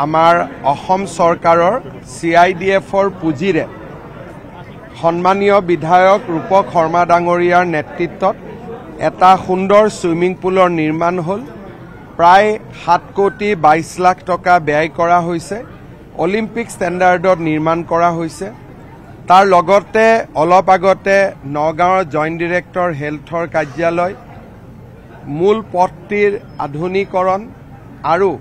আমাৰ অসম চৰকাৰৰ CIDFৰ পুঁজিৰে সন্মানীয় বিধায়ক ৰূপক শৰ্মা ডাঙৰীয়াৰ নেতৃত্বত এটা সুন্দৰ সুইমিং পুলৰ নিৰ্মাণ হ'ল। প্ৰায় 7 কোটি 22 লাখ টকা ব্যয় কৰা হৈছে। অলিম্পিক ষ্টেণ্ডাৰ্ডত নিৰ্মাণ কৰা হৈছে। তাৰ লগতে অলপ আগতে নগাঁৱৰ জইণ্ট ডিৰেক্টৰ হেল্থৰ কাৰ্যালয়, মূল পথটিৰ আধুনিকৰণ আৰু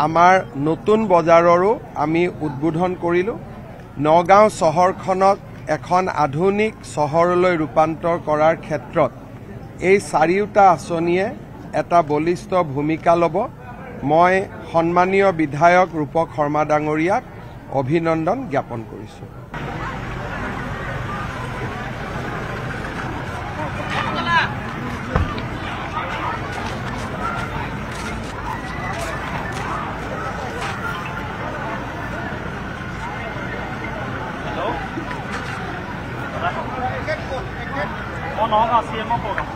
আমাৰ নতুন বজাৰৰো আমি উদ্বোধন কৰিলোঁ। নগাঁও চহৰখনক এখন আধুনিক চহৰলৈ ৰূপান্তৰ কৰাৰ ক্ষেত্ৰত এই চাৰিওটা আঁচনিয়ে এটা বলিষ্ঠ ভূমিকা ল'ব। মই সন্মানীয় বিধায়ক ৰূপক শৰ্মা ডাঙৰীয়াক অভিনন্দন জ্ঞাপন কৰিছোঁ। নগাঁও CMO program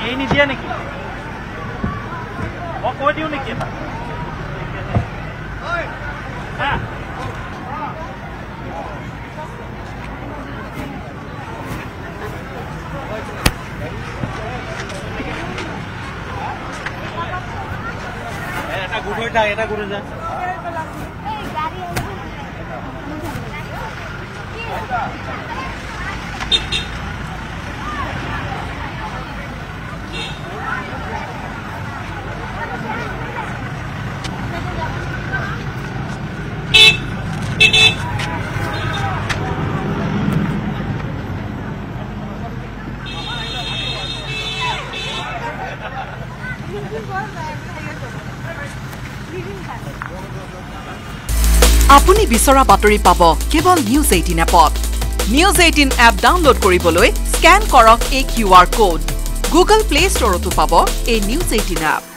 এই নিদিয়ে নেকি? মই কৈ দিওঁ নেকি? এটা গুড হয়ে যায়, এটা গুড়ে যায়। আপুনি বিচৰা বাতৰি পাব কেৱল নিউজ 18 এপত। নিউজ 18 এপ ডাউনলোড কৰিবলৈ স্কেন কৰক এই QR কোড। গুগল প্লে ষ্টৰতো পাব এই নিউজ 18 এপ।